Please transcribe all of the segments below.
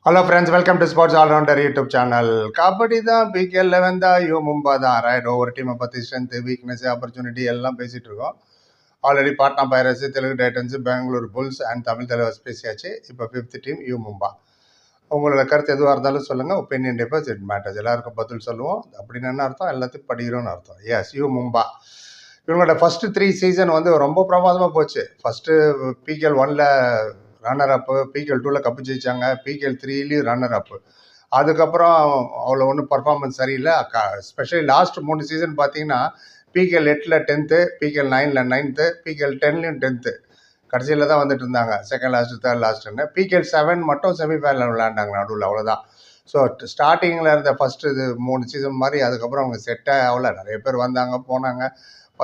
Hello friends, welcome to sports allrounder YouTube channel. Kabaddi தான் PKL 11 தான் மும்பா தான் ரைட். ஒவ்வொரு டீமை பற்றி ஸ்ட்ரென்த்து, வீக்னஸ், ஆப்பர்ச்சுனிட்டி எல்லாம் பேசிகிட்டு இருக்கோம். Already Patna Pirates, Telugu Titans, Bengaluru Bulls and Tamil Thalaivas பேசியாச்சு. இப்போ 5th டீம் மும்பா. உங்களோட கருத்து எதுவாக இருந்தாலும் சொல்லுங்கள். Opinion differs, it matters. எல்லாருக்கும் பதில் சொல்லுவோம். அப்படின்னு என்ன அர்த்தம்? எல்லாத்தையும் படிக்கிறோன்னு அர்த்தம். எஸ், மும்பா இவங்களோட ஃபஸ்ட்டு 3 சீசன் வந்து ரொம்ப பிரமாதமாக போச்சு. ஃபஸ்ட்டு பிகேஎல் 1ல் ரன்னர் அப்பு, பிகேஎல் 2ல் கப்பு ஜெயிச்சாங்க, பிகேஎல் 3லேயும் ரன்னர் அப்பு. அதுக்கப்புறம் அவ்வளோ ஒன்றும் பர்ஃபார்மன்ஸ் சரியில்லை. ஸ்பெஷலி லாஸ்ட் 3 சீசன் பார்த்தீங்கன்னா பிகேஎல் 8ல் 10th, பிகேஎல் 9ல் 9th, பிகேஎல் 10லையும் 10th. கடைசியில் தான் வந்துட்டு இருந்தாங்க, செகண்ட் லாஸ்ட்டு, தேர்ட் லாஸ்ட்டுன்னு. பிகேஎல் 7 மட்டும் செமிஃபைனல் விளையாண்டாங்க நடுவில், அவ்வளோதான். ஸோ ஸ்டார்டிங்கில் இருந்த ஃபஸ்ட்டு இது 3 சீசன் மாதிரி அதுக்கப்புறம் அவங்க செட்டே ஆகல. நிறைய பேர் வந்தாங்க போனாங்க,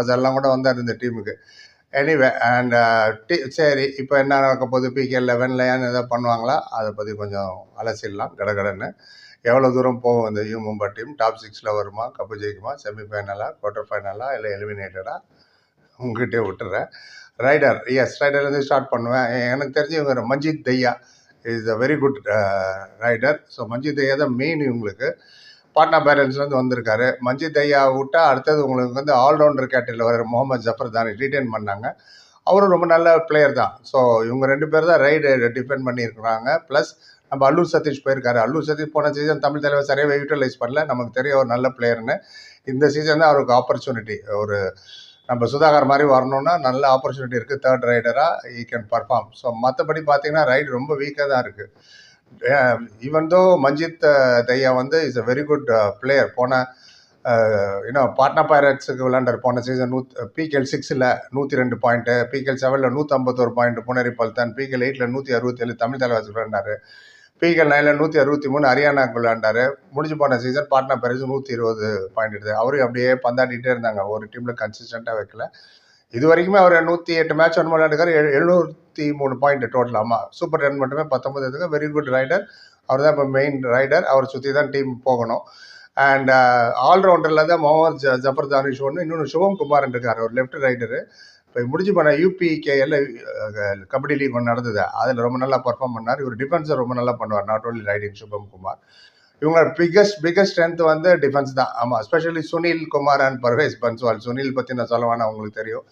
அதெல்லாம் கூட வந்தார் இந்த டீமுக்கு. எனிவே அண்ட் சரி, இப்போ என்ன நடக்க போகுது? பிகேஎல் 11ல் எதாவது பண்ணுவாங்களா? அதை பற்றி கொஞ்சம் அலசிடலாம் கடகடன்னு. எவ்வளோ தூரம் போகும் இந்த மும்பா டீம்? டாப் 6ல் வருமா? கப்பு ஜெயிக்குமா? செமிஃபைனலாக, குவார்ட்டர் ஃபைனலாக, இல்லை எலிமினேட்டடாக? உங்ககிட்டே விட்டுறேன். ரைடர், ரைடர்லேருந்து ஸ்டார்ட் பண்ணுவேன். எனக்கு தெரிஞ்சு இவங்க Manjeet Dahiya is a very good raider. So Manjeet Dahiya தான் மெயின் இவங்களுக்கு. பாட்னா பைரட்ஸ்லேருந்து வந்திருக்காரு. மஞ்சித் ஐயா விட்டா அடுத்தது உங்களுக்கு வந்து ஆல்ரவுண்டர் கேட்டரியில் வர முகமது ஜஃபர் தானி ரீட்டைன் பண்ணாங்க. அவரும் ரொம்ப நல்ல பிளேயர் தான். ஸோ இவங்க 2 பேர் தான் ரைடு டிஃபெண்ட் பண்ணியிருக்கிறாங்க. ப்ளஸ் நம்ம அல்லூர் சதீஷ் போயிருக்காரு. அல்லூர் சதீஷ் போன சீசன் தமிழ் தலைவர் சரியாக யூட்டிலைஸ் பண்ணல. நமக்கு தெரிய ஒரு நல்ல பிளேயர்னு. இந்த சீசன் தான் அவருக்கு ஆப்பர்ச்சுனிட்டி. ஒரு நம்ம சுதாகர் மாதிரி வரணும்னா நல்ல ஆப்பர்ச்சுனிட்டி இருக்குது. 3rd ரைடராக ஈ கேன் பர்ஃபார்ம். ஸோ மற்றபடி பார்த்தீங்கன்னா ரைடு ரொம்ப வீக்காக தான் இருக்குது. ஈவன் தோ மஞ்சித் தையா வந்து is a very good player. போன பாட்னா பைரட்ஸுக்கு விளையாண்டார் போன சீசன். பிகேஎல் 6ல் 102 பாயிண்ட்டு, பிகேஎல் 7ல் 151 பாயிண்ட் புனேரி பல்தான், பிகேஎல் 8ல் 167 தமிழ் தலைவாசி விளையாண்டார், பிகேஎல் 9ல் 163 ஹரியானாவுக்கு விளையாண்டார். முடிஞ்சு போன சீசன் பாட்னா பைரட்ஸ் 120 பாயிண்ட் எடுத்து அவரும் அப்படியே பந்தாடிட்டே இருந்தாங்க. ஒரு டீமில் கன்சிஸ்டண்ட்டாக வைக்கல. இது வரைக்குமே அவர் 108 மேட்ச் ஒன்று விளையாண்டுக்காரு. 703 பாயிண்ட் டோட்டல். ஆமாம், சூப்பர் 10 மட்டுமே 19 எடுத்துக்க. Very good rider. அவர் தான் இப்போ மெயின் ரைடர். அவர் சுற்றி தான் டீம் போகணும். அண்ட் ஆல்ரவுண்டரில் தான் முகமது ஜஃபர் தானிஷ் ஒன்று, இன்னொன்று சிவம் குமார் இருக்கார், ஒரு லெஃப்ட் ரைடரு. இப்போ முடிஞ்சு போன யூபிகேஎல் கபடி லீக் ஒன்று நடந்தது, அதில் ரொம்ப நல்லா பர்ஃபார்ம் பண்ணார். இவர் டிஃபென்ஸை ரொம்ப நல்லா பண்ணுவார், நாட் ஓன்லி ரைடிங். சிவம் குமார் இவங்க பிக்கஸ்ட் ஸ்ட்ரென்த் வந்து டிஃபென்ஸ் தான். ஆமாம், எஸ்பெஷலி சுனில் குமார் அண்ட் பர்வேஸ் பன்ஸ்வால். சுனில் பற்றி நான் சொல்லவான அவங்களுக்கு தெரியும்.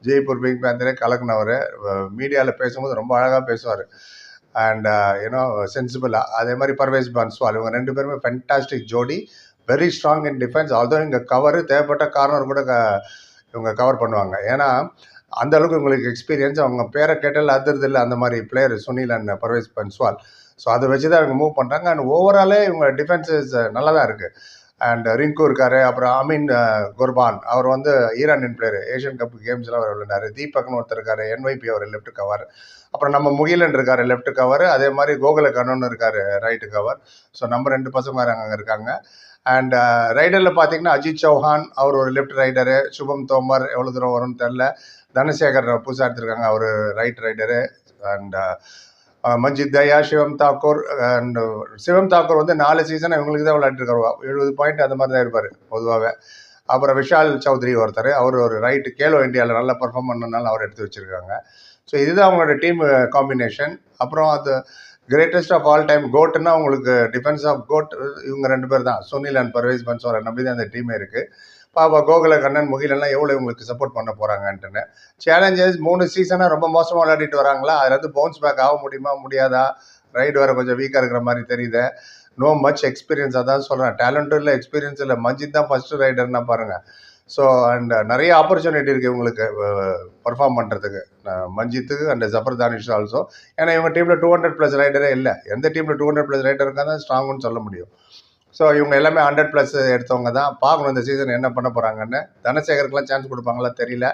ஜெய்ப்பூர் பிங்க் பேந்தரே கலக்குனவர். மீடியாவில் பேசும்போது ரொம்ப அழகாக பேசுவார் அண்ட் சென்சிபிளாக. அதே மாதிரி பர்வேஸ் பன்ஸ்வால், இவங்க 2 பேருமே ஃபென்டாஸ்டிக் ஜோடி. Very strong in defence. Although இங்கே கவரு தேவைப்பட்ட கார்னர் கூட இவங்க கவர் பண்ணுவாங்க. ஏன்னா அந்த அளவுக்கு இவங்களுக்கு எக்ஸ்பீரியன்ஸ். அவங்க பேரை கேட்டால் அதிர்து இல்லை, அந்த மாதிரி player Sunil and Parvesh Bhainswal. So அதை வச்சு தான் இவங்க மூவ் பண்ணுறாங்க. அண்ட் ஓவராலே இவங்க டிஃபென்சஸ் நல்லா தான் இருக்குது. அண்ட் ரிங்கு இருக்கார். அப்புறம் அமீன் குர்பான், அவர் வந்து ஈரானியன் பிளேயர். ஏஷியன் கப் கேம்ஸ்லாம் அவர் விளையாண்டார். தீபக்னு ஒருத்தர் இருக்கார், என்ஒய்பி, அவர் லெஃப்ட் கவர். அப்புறம் நம்ம முகிலன் இருக்கார், லெஃப்ட் கவர். அதே மாதிரி கோகுல கண்ணன் இருக்கார், ரைட்டு கவர். ஸோ நம்ம 2 பசங்க அங்கே இருக்காங்க. அண்ட் ரைடரில் பார்த்தீங்கன்னா அஜித் சௌஹான், அவர் ஒரு லெஃப்ட் ரைடரு. சுபம் தோமர் எவ்வளோ தூரம் வரும்னு தெரில. தனசேகர் புதுசாக எடுத்திருக்காங்க, அவர் right raider. And Manjeet Dahiya, Shivam Thakur. And Shivam Thakur வந்து 4 சீசன் இவங்களுக்கு தான் விளையாட்டுருக்காரு. 70 பாயிண்ட் அந்த மாதிரி தான் இருப்பார் பொதுவாகவே. அப்புறம் விஷால் சௌத்ரி ஒருத்தர், அவர் ஒரு ரைட்டு. கேலோ இந்தியாவில் நல்லா பர்ஃபார்ம் பண்ணனால அவர் எடுத்து வச்சுருக்காங்க. ஸோ இதுதான் அவங்களோட டீம் காம்பினேஷன். அப்புறம் அது கிரேட்டஸ்ட் ஆஃப் ஆல் டைம் கோட்டுன்னா உங்களுக்கு டிஃபென்ஸ் ஆஃப் கோட் இவங்க 2 பேர் தான். சுனில் அண்ட் பர்வேஸ் பன்ஸ்வாலை நம்பி தான் அந்த டீமே இருக்குது. பாப்பா கோகுல கண்ணன், முகிலெல்லாம் எவ்வளோ இவங்களுக்கு சப்போர்ட் பண்ண போகிறாங்கன்ட்டுன்னு. சேலஞ்சஸ் 3 சீசனாக ரொம்ப மோசமாக விளையாடிட்டு வராங்களா, அதுலேருந்து பவுன்ஸ் பேக் ஆக முடியுமா முடியாதா? ரைடு வர கொஞ்சம் வீக்காக இருக்கிற மாதிரி தெரியுது. No much experience. அதான் சொல்கிறேன், டேலண்ட்டும் இல்லை, எக்ஸ்பீரியன்ஸ் இல்லை. மஞ்சித் தான் ஃபஸ்ட்டு ரைடர்னா பாருங்கள். ஸோ அண்ட் நிறைய ஆப்பர்ச்சுனிட்டி இருக்குது இவங்களுக்கு பர்ஃபார்ம் பண்ணுறதுக்கு, மஞ்சித்துக்கு அண்ட் ஜஃபர் தானிஷ் ஆல்சோ. ஏன்னா இவங்க டீமில் 200+ ரைடரே இல்லை. எந்த டீமில் 200+ ரைடர் இருக்கால் தான் ஸ்ட்ராங்குன்னு சொல்ல முடியும். ஸோ இவங்க எல்லாமே 100+ எடுத்தவங்க தான். பார்க்கணும் இந்த சீசன் என்ன பண்ண போகிறாங்கன்னு. தனசேகருக்குலாம் சான்ஸ் கொடுப்பாங்களா தெரியல,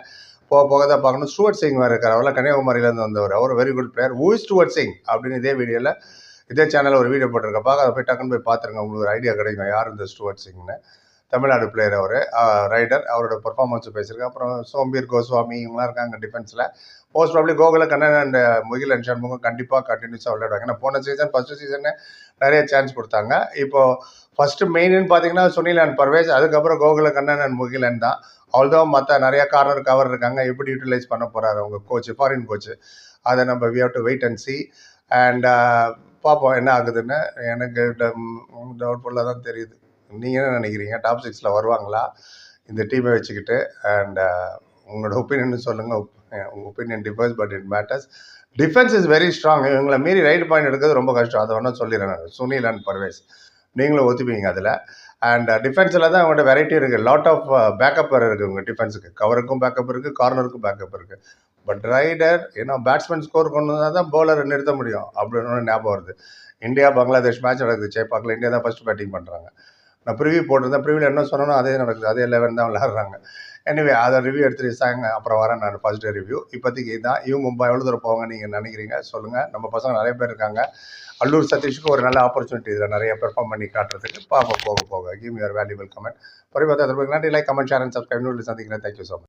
போக போக தான் பார்க்கணும். ஸ்டூவர்ட் சிங் வேறு இருக்கார், அவரெல்லாம் கன்னியாகுமரியிலேருந்து வந்தவர். அவர் very good player. Who is Stuart Singh அப்படின்னு இதே சேனலில் ஒரு வீடியோ போட்டிருக்கேன், பார்க்க அதை போய் டக்குன்னு போய் பார்த்துருங்க, உங்களுக்கு ஒரு ஐடியா கிடைக்கும் யார் இந்த ஸ்டூவர்ட் சிங்னு. தமிழ்நாடு பிளேயர் அவர், ரைடர். அவரோட பர்ஃபார்மன்ஸ் பேசியிருக்கேன். அப்புறம் சோம்பீர் கோஸ்வாமி இவங்களாம் இருக்காங்க டிஃபென்ஸில். Most probably Gokula Kannan and Mugilan Shanmugam கண்டிப்பாக கண்டினியூஸாக விளையாடுவாங்க. ஏன்னா போன சீசன் ஃபஸ்ட்டு சீசனு நிறைய சான்ஸ் கொடுத்தாங்க. இப்போது ஃபஸ்ட்டு மெயின்னு பார்த்தீங்கன்னா சுனில் அண்ட் பர்வேஸ், அதுக்கப்புறம் கோகுல கண்ணன் அண்ட் முகிலன் தான். ஆல்தோ மற்ற நிறையா கார்னர் கவர் இருக்காங்க. எப்படி யூட்டிலைஸ் பண்ண போகிறாரு அவங்க கோச், ஃபாரின் கோச், அதை நம்ம we have to wait and see. And பார்ப்போம் என்ன ஆகுதுன்னு. எனக்கு டவுட்ஃபுல்லாக தான் தெரியுது. நீங்கள் என்ன நினைக்கிறீங்க? டாப் 6ல் வருவாங்களா இந்த டீமை வச்சுக்கிட்டு? அண்ட் உங்களோட ஒப்பீனியன் சொல்லுங்கள். உங்கள் opinion differs, but it matters. Defence is very strong. இவங்களை மீறி ரைட் பாயிண்ட் எடுக்கிறது ரொம்ப கஷ்டம். அதை வேணால் சொல்லிடுறேன் நான். சுனில் அண்ட் பர்வேஸ் நீங்களும் ஒத்துப்பீங்க அதில். அண்ட் டிஃபென்ஸில் தான் அவங்கள்ட்ட வெரைட்டி இருக்குது. லாட் ஆஃப் பேக்கப் இருக்குது உங்கள் டிஃபென்ஸுக்கு. கவருக்கும் பேக்கப் இருக்குது, கார்னருக்கும் பேக்கப் இருக்குது. பட் ரைடர் ஏன்னா பேட்ஸ்மேன் ஸ்கோர் கொண்டு வந்தால் தான் பவுலரை நிறுத்த முடியும் அப்படின்னு ஞாபகம் வருது. இந்தியா பங்களாதேஷ் மேட்ச் நடக்குது சேப்பாக்கில். இந்தியா தான் ஃபஸ்ட் பேட்டிங் பண்ணுறாங்க. நான் ப்ரிவியூ போட்டிருந்தேன். ப்ரிவியூவில் என்ன சொன்னோன்னா அதே நடக்குது. அதே 11 தான் விளையாடுறாங்க. எனிவே அதை ரிவ்யூ எடுத்துகிட்டு சாங்க அப்புறம் வரேன் நான் ஃபர்ஸ்ட் டே ரிவ்யூ. இப்போதைக்கு இதுதான். மும்பை எவ்வளோ தூரம் போவாங்க நீங்கள் நினைக்கிறீங்க சொல்லுங்கள். நம்ம பசங்க நிறைய பேர் இருக்காங்க. அல்லூர் சதீஷுக்கு ஒரு நல்ல ஆப்பர்ச்சுனிட்டி இதில் நிறைய பெர்ஃபார்ம் பண்ணி காட்டுறதுக்கு. பார்ப்போம் போக போக. Give your valuable comment. பரிபாத்தா நன்றி. Like, comment, share and subscribe. சந்திக்கிறேன். Thank you so much.